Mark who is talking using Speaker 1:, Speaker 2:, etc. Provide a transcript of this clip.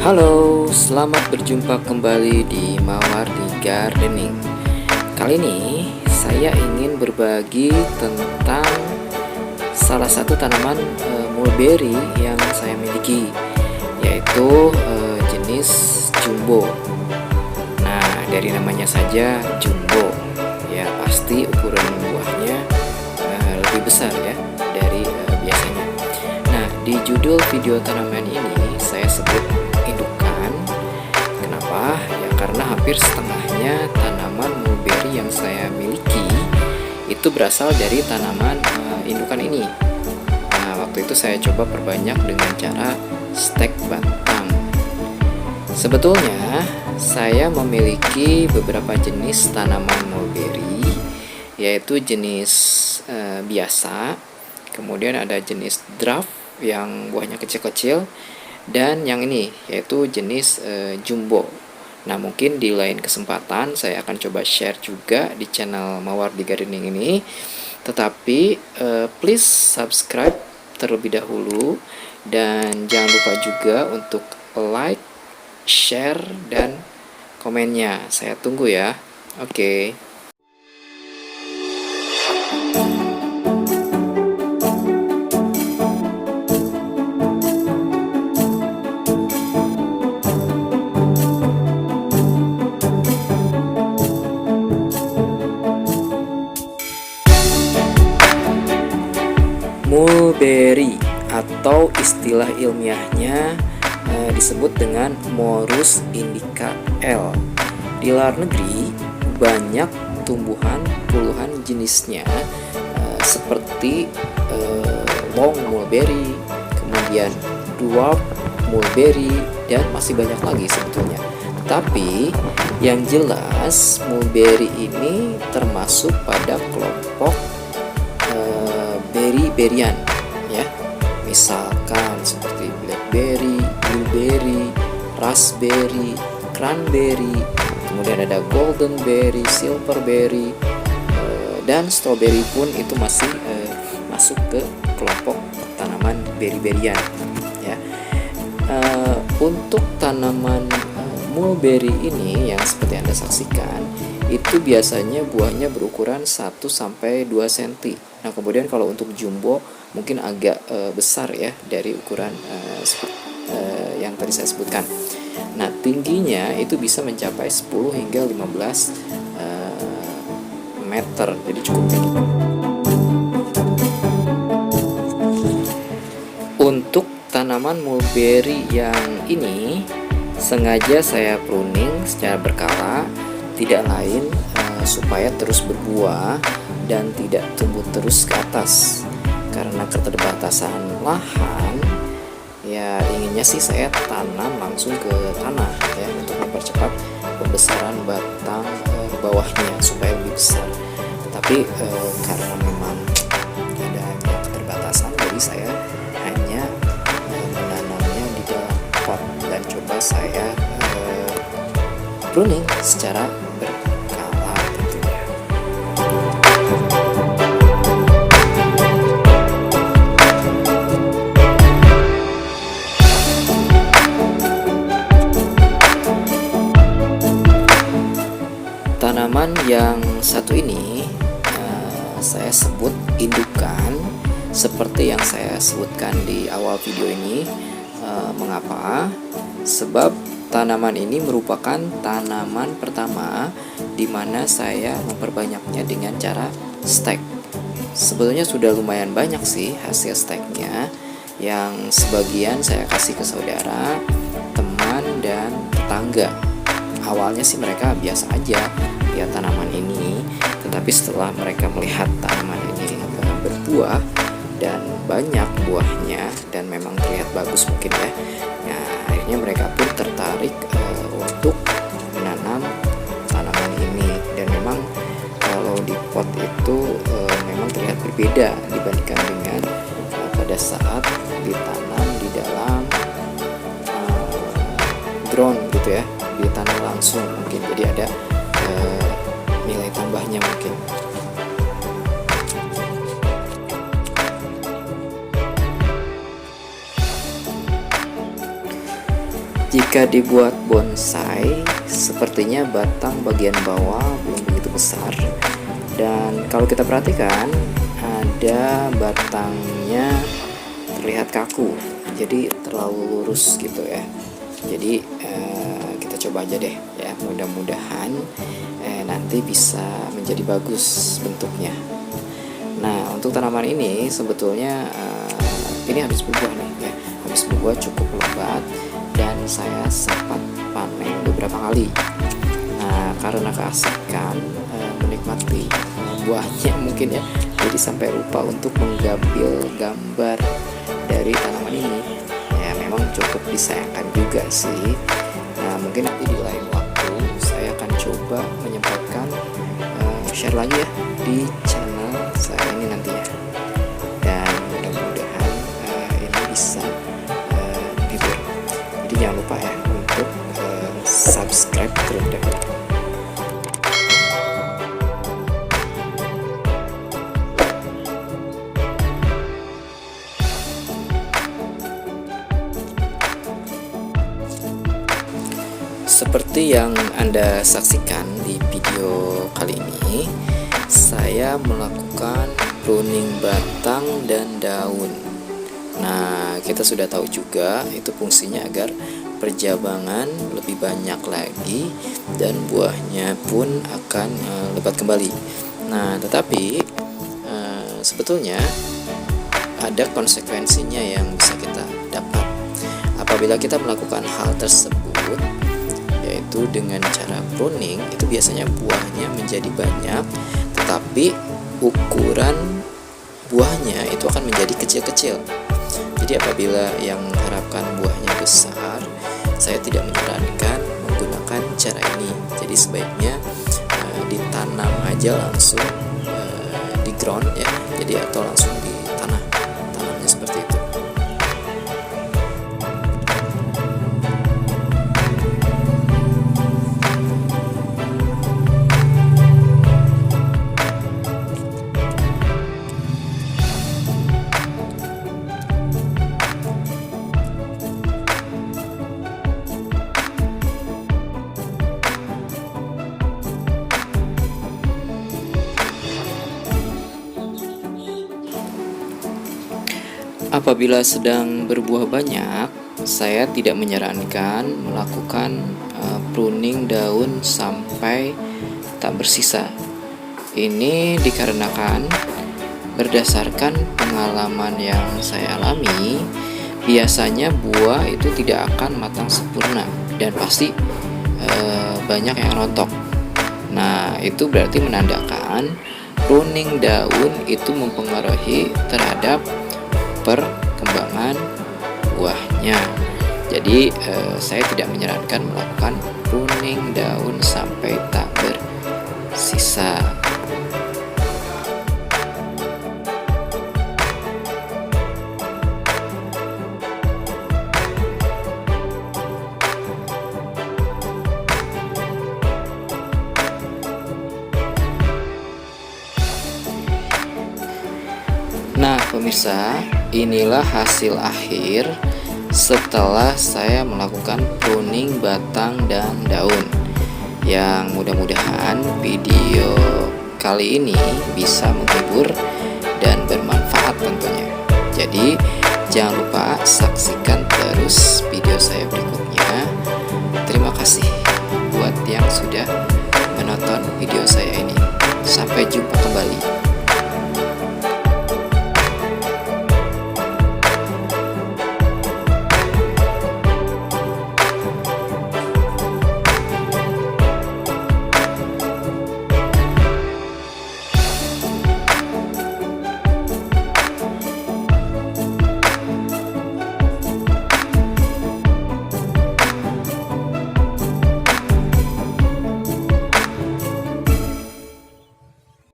Speaker 1: Halo, selamat berjumpa kembali di Mawardi Gardening. Kali ini saya ingin berbagi tentang salah satu tanaman mulberry yang saya miliki, yaitu jenis jumbo. Nah, dari namanya saja jumbo, ya pasti ukuran buahnya lebih besar ya dari biasanya. Nah, di judul video tanaman ini saya sebut indukan. Kenapa? Ya karena hampir setengahnya tanaman mulberry yang saya miliki itu berasal dari tanaman indukan ini. Nah, waktu itu saya coba perbanyak dengan cara stek batang. Sebetulnya saya memiliki beberapa jenis tanaman mulberry, yaitu jenis biasa, kemudian ada jenis dwarf yang buahnya kecil-kecil, dan yang ini yaitu jenis jumbo. Nah, mungkin di lain kesempatan saya akan coba share juga di channel Mawardi Gardening ini. Tetapi please subscribe terlebih dahulu, dan jangan lupa juga untuk like, share, dan komennya. Saya tunggu ya. Oke. Mulberry atau istilah ilmiahnya disebut dengan Morus indica L. Di luar negeri banyak tumbuhan puluhan jenisnya, seperti long mulberry, kemudian dwarf mulberry, dan masih banyak lagi sebetulnya. Tapi yang jelas mulberry ini termasuk pada kelompok berry-berryan ya. Misalkan seperti blackberry, blueberry, raspberry, cranberry, kemudian ada goldenberry, silverberry, dan strawberry pun itu masih masuk ke kelompok tanaman berry-berryan ya. Untuk tanaman mulberry ini yang seperti Anda saksikan, itu biasanya buahnya berukuran 1-2 cm. Nah, kemudian kalau untuk jumbo mungkin agak besar ya dari ukuran yang tadi saya sebutkan. Nah, tingginya itu bisa mencapai 10 hingga 15 meter, jadi cukup tinggi. Untuk tanaman mulberry yang ini sengaja saya pruning secara berkala, tidak lain supaya terus berbuah dan tidak tumbuh terus ke atas. Karena keterbatasan lahan, ya inginnya sih saya tanam langsung ke tanah ya, untuk mempercepat pembesaran batang bawahnya supaya lebih besar. Tapi karena memang ada keterbatasan, jadi saya hanya menanamnya di dalam pot dan coba saya pruning secara berkala tentunya. Tanaman yang satu ini saya sebut indukan, seperti yang saya sebutkan di awal video ini. Mengapa? Sebab tanaman ini merupakan tanaman pertama di mana saya memperbanyaknya dengan cara stek. Sebetulnya sudah lumayan banyak sih hasil steknya, yang sebagian saya kasih ke saudara, teman, dan tetangga. Awalnya sih mereka biasa aja lihat tanaman ini, tetapi setelah mereka melihat tanaman ini berbuah dan banyak buahnya dan memang terlihat bagus mungkin ya, nah akhirnya mereka pun tertarik untuk menanam tanaman ini. Dan memang kalau di pot itu memang terlihat berbeda dibandingkan dengan pada saat ditanam di dalam ground gitu ya, ditanam langsung mungkin, jadi ada nilai tambahnya mungkin. Jika dibuat bonsai, sepertinya batang bagian bawah belum begitu besar. Dan kalau kita perhatikan, ada batangnya terlihat kaku, jadi terlalu lurus gitu ya. Jadi kita coba aja deh ya, mudah-mudahan nanti bisa menjadi bagus bentuknya. Nah, untuk tanaman ini sebetulnya ini habis berbuah nih ya, habis berbuah cukup lebat dan saya sempat panen beberapa kali. Nah, karena keasikan menikmati buahnya mungkin ya, jadi sampai lupa untuk mengambil gambar dari tanaman ini. Ya, memang cukup disayangkan juga sih. Nah, mungkin nanti di lain waktu saya akan coba menyempatkan share lagi ya di channel saya ini nanti ya. Dan mudah-mudahan ini bisa menghibur. Jadi jangan lupa ya untuk subscribe terlebih dahulu. Seperti yang Anda saksikan di video kali ini, saya melakukan pruning batang dan daun. Nah, kita sudah tahu juga itu fungsinya agar perjabangan lebih banyak lagi dan buahnya pun akan lebat kembali. Nah, tetapi sebetulnya ada konsekuensinya yang bisa kita dapat apabila kita melakukan hal tersebut, yaitu dengan cara pruning. Itu biasanya buahnya menjadi banyak, tetapi ukuran buahnya itu akan menjadi kecil-kecil. Jadi apabila yang mengharapkan buahnya besar, saya tidak menyarankan menggunakan cara ini. Jadi sebaiknya ditanam aja langsung di ground ya, jadi atau langsung di tanah, tanamnya seperti itu. Apabila sedang berbuah banyak, saya tidak menyarankan melakukan pruning daun sampai tak bersisa. Ini dikarenakan berdasarkan pengalaman yang saya alami, biasanya buah itu tidak akan matang sempurna dan pasti banyak yang rontok. Nah, itu berarti menandakan pruning daun itu mempengaruhi terhadap perkembangan buahnya. Jadi saya tidak menyarankan melakukan pruning daun sampai tak bersisa. Nah, pemirsa, inilah hasil akhir setelah saya melakukan pruning batang dan daun. Yang mudah-mudahan video kali ini bisa menghibur dan bermanfaat tentunya. Jadi, jangan lupa saksikan terus video saya berikutnya. Terima kasih buat yang sudah menonton video saya ini.